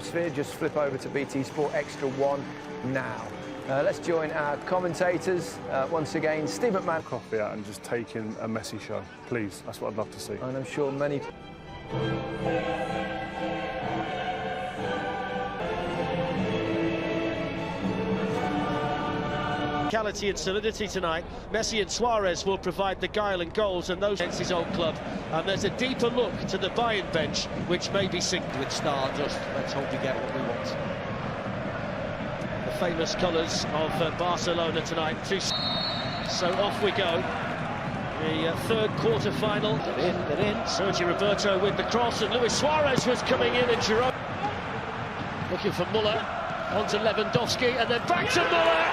atmosphere, just flip over to BT Sport Extra 1 now. Let's join our commentators once again. Steve McMahon. Coffee out and just taking a Messi show, please. That's what I'd love to see. And I'm sure many... Physicality and solidity tonight. Messi and Suarez will provide the guile and goals, and those against his old club. And there's a deeper look to the Bayern bench, which may be synced with Stardust. Let's hope we get what we want. The famous colours of Barcelona tonight. So off we go. The third quarter final. They're in. Sergi Roberto with the cross, and Luis Suarez was coming in, and Giroud looking for Muller. On to Lewandowski, and then back to Muller.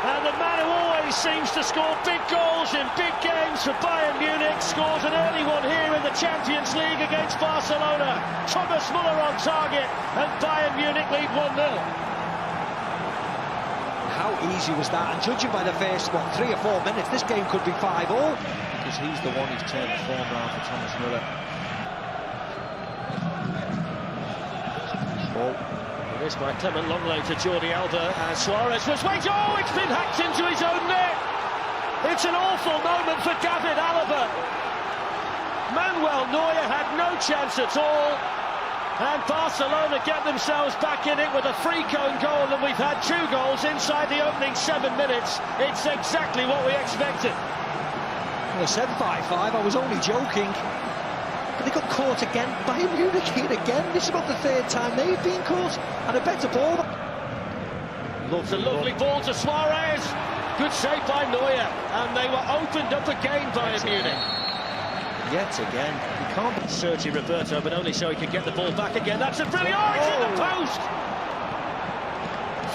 And the man who always seems to score big goals in big games for Bayern Munich scores an early one here in the Champions League against Barcelona. Thomas Muller on target, and Bayern Munich lead 1-0. How easy was that? And judging by the first, 3 or 4 minutes, this game could be 5-5. Because he's the one who's turned the form around for Thomas Muller. It is by Clement Longley to Jordi Alba, and Suarez was waiting. Oh, it's been hacked into his own net. It's an awful moment for David Alaba. Manuel Neuer had no chance at all, and Barcelona get themselves back in it with a free cone goal, and we've had 2 goals inside the opening 7 minutes. It's exactly what we expected. Well, I said 5-5, I was only joking. But they got caught again. Bayern Munich here again. This is about the 3rd time they've been caught. And a better ball. It's a lovely ball to Suarez. Good save by Neuer. And they were opened up again, Bayern Munich. Yet again. You can't... Sergi Roberto, but only so he can get the ball back again. That's a brilliant... Oh, it's in the post!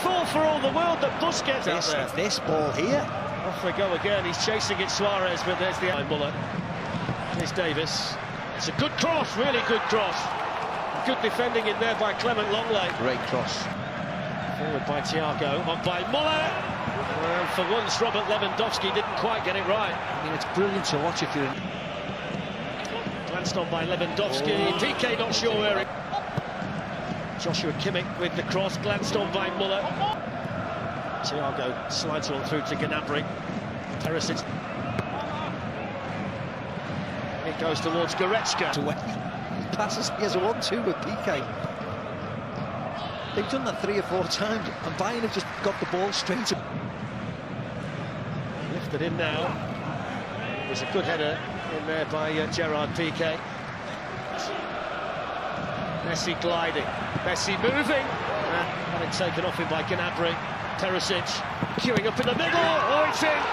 Thought for all the world that Busquets out there. This ball here. Off we go again. He's chasing it, Suarez, but there's the Muller. Here's Davis. It's a good cross, really good cross. Good defending in there by Clement Longley. Great cross. Forward by Thiago, on by Muller. And for once, Robert Lewandowski didn't quite get it right. I mean, it's brilliant to watch if you're... Glanced on by Lewandowski. Oh. PK not sure where it... Joshua Kimmich with the cross, glanced on by Muller. Thiago slides on through to Gnabry. Perisic. It goes towards Goretzka. He passes, he has a 1-2 with PK. They've done that 3 or 4 times, and Bayern have just got the ball straight to... Lifted in now. There's a good header in there by Gerard Piqué. Messi gliding. Messi moving. And it's taken off him by Gnabry. Perisic queuing up in the middle. Oh, it's in.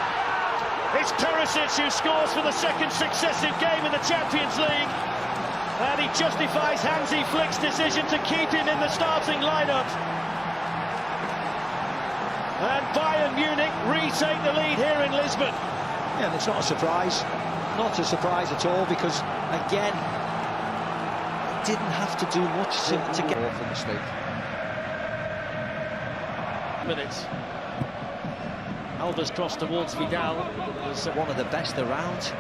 It's Perisic who scores for the 2nd successive game in the Champions League. And he justifies Hansi Flick's decision to keep him in the starting lineup. And Bayern Munich retake the lead here in Lisbon. Yeah, and it's not a surprise. Not a surprise at all, because, again, didn't have to do much to get... Awful mistake. Minutes. Alba's cross towards Vidal was one of the best around,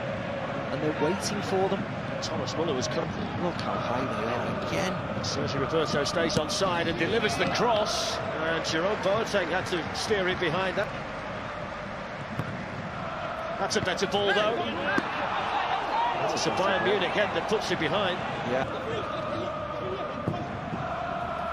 and they're waiting for them. Thomas Muller was cut. Look how high they are again. Sergi Roberto stays on side and delivers the cross, and Jerome Boateng had to steer it behind that. That's a better ball though. It's a Bayern Munich head that puts it behind. Yeah.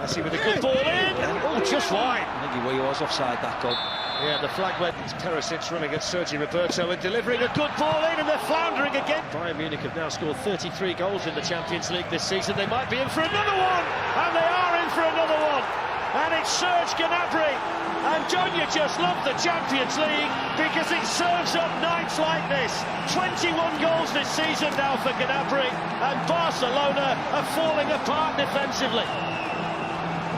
Messi with a good ball in. Oh, just wide. I think he was offside that goal. Yeah, the flag went. It's Perisic running at Sergi Roberto and delivering a good ball in, and they're floundering again. Bayern Munich have now scored 33 goals in the Champions League this season. They might be in for another one, and they are in for another one. And it's Serge Gnabry. And don't you just love the Champions League, because it serves up nights like this. 21 goals this season now for Gnabry, and Barcelona are falling apart defensively.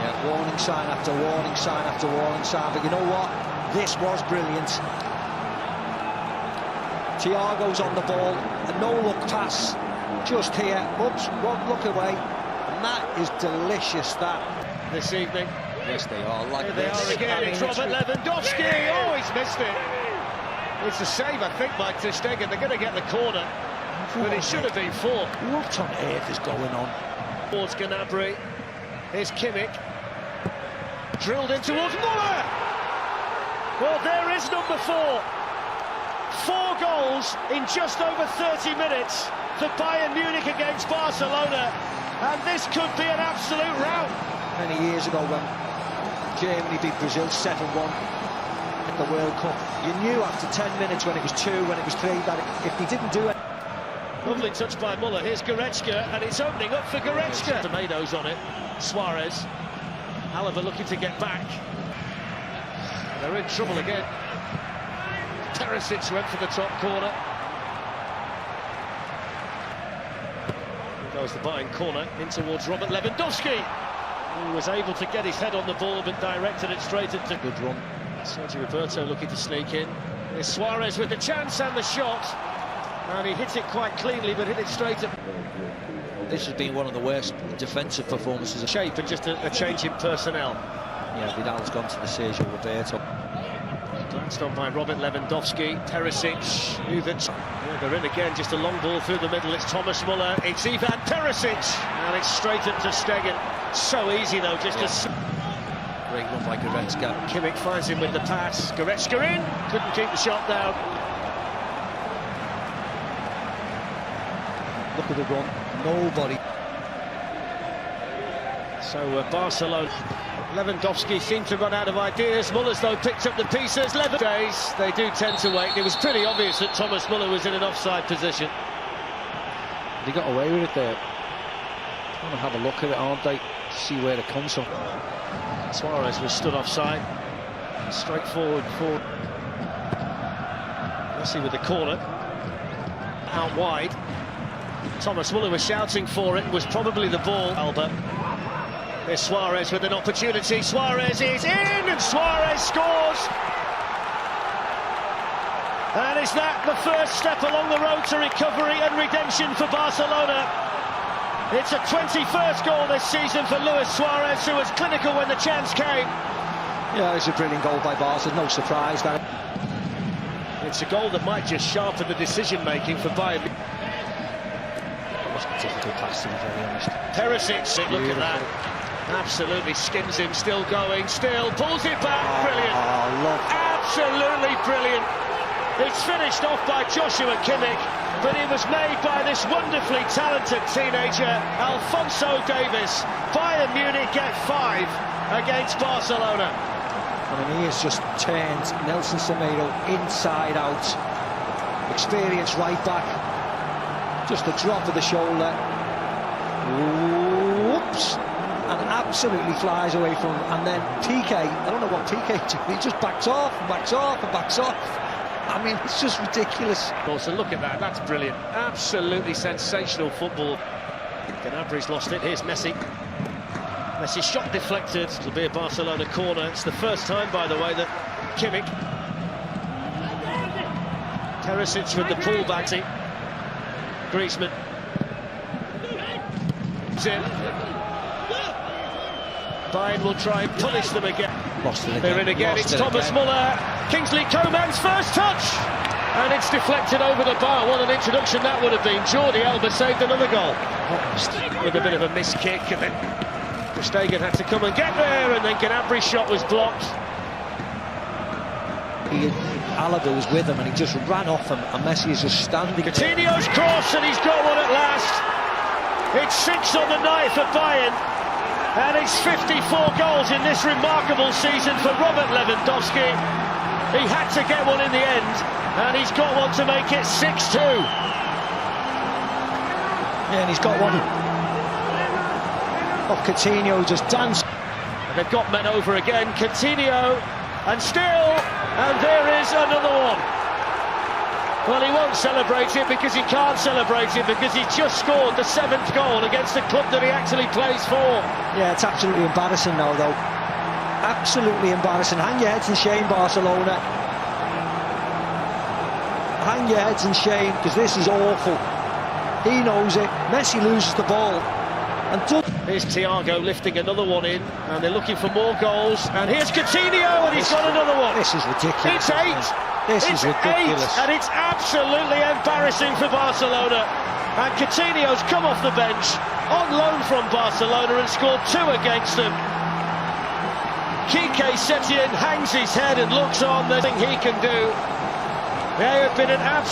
Yeah, warning sign after warning sign after warning sign, but you know what? This was brilliant. Thiago's on the ball, a no-look pass, just here, oops, 1 look away, and that is delicious, that. This evening. Yes, they are, like Here they are again, it's Robert Lewandowski, oh, he's missed it. It's a save, I think, by Ter Stegen. They're going to get the corner, but it should have been 4. What on earth is going on? Towards Gnabry. Here's Kimmich. Drilled in towards Muller. Well, there is number 4. 4 goals in just over 30 minutes for Bayern Munich against Barcelona. And this could be an absolute rout. Many years ago when Germany beat Brazil 7-1 in the World Cup, you knew after 10 minutes when it was 2, when it was 3, that if they didn't do it. Lovely touch by Muller. Here's Goretzka, and it's opening up for Goretzka. Tomatoes on it. Suarez. Alaba looking to get back. They're in trouble again. Teresic went for the top corner. Here goes the Bayern corner in towards Robert Lewandowski, who was able to get his head on the ball but directed it straight into good run. Sergio Roberto looking to sneak in. There's Suarez with the chance and the shot, and he hit it quite cleanly but hit it straight at. This has been one of the worst defensive performances of Shape and just a change in personnel. Yeah, Vidal's gone to the Sergio Roberto. Glanced on by Robert Lewandowski. Teresic knew that. Yeah, they're in again, just a long ball through the middle. It's Thomas Muller, it's Ivan Teresic, and it's straight into Stegen. So easy though, just a great run by Goretzka. Kimmich finds him with the pass. Goretzka in, couldn't keep the shot down. Look at the run, nobody. So Barcelona. Lewandowski seemed to run out of ideas. Muller's though picked up the pieces. Days they do tend to wait. It was pretty obvious that Thomas Muller was in an offside position. They got away with it there. Want to have a look at it, aren't they? See where it comes from. Suarez was stood offside. Straight forward for Messi with the corner. Out wide. Thomas Muller was shouting for it. Was probably the ball. Albert. There's Suarez with an opportunity. Suarez is in, and Suarez scores. And is that the first step along the road to recovery and redemption for Barcelona? It's a 21st goal this season for Luis Suarez, who was clinical when the chance came. Yeah, it's a brilliant goal by Barca. No surprise that. It's a goal that might just sharpen the decision-making for Bayern. It was a difficult pass, to be very honest. Teresic, look at that. Absolutely skims him, still going, still pulls it back. Brilliant. Absolutely brilliant. It's finished off by Joshua Kimmich, but it was made by this wonderfully talented teenager, Alphonso Davies. Bayern Munich get 5 against Barcelona. I mean, he has just turned Nelson Semedo inside out. Experienced right back. Just a drop of the shoulder. Whoops. And absolutely flies away from him. And then PK, I don't know what PK did, he just backs off and backs off and backs off. I mean, it's just ridiculous. Also, look at that, that's brilliant. Absolutely sensational football. Gnabry's lost it, here's Messi. Messi shot deflected, it'll be a Barcelona corner. It's the first time, by the way, that Kimmich. Teresic with the pullback. Griezmann. It's in. Bayern will try and punish them again. They're in again, it's Thomas Muller. Kingsley Coman's first touch. And it's deflected over the bar. What an introduction that would have been. Jordi Alba saved another goal. With a bit of a missed kick, and then Stegen had to come and get there, and then Gnabry's shot was blocked. Alaba was with him and he just ran off him, and Messi is just standing. Coutinho's cross, and he's got one at last. It's 6 on the night for Bayern. And it's 54 goals in this remarkable season for Robert Lewandowski. He had to get one in the end, and he's got one to make it 6-2. Yeah, and he's got one of Coutinho just danced. And they've got men over again. Coutinho, and still, and there is another one. Well, he won't celebrate it because he can't celebrate it because he's just scored the 7th goal against the club that he actually plays for. Yeah, it's absolutely embarrassing now, though. Absolutely embarrassing. Hang your heads in shame, Barcelona. Hang your heads in shame, because this is awful. He knows it. Messi loses the ball. And here's Thiago lifting another one in, and they're looking for more goals. And here's Coutinho, and he's got another one. This is ridiculous. It's 8. This is ridiculous. 8, and it's absolutely embarrassing for Barcelona. And Coutinho's come off the bench. on loan from Barcelona and scored 2 against them. Kike Setien hangs his head and looks on. There's nothing he can do. They have been an absolute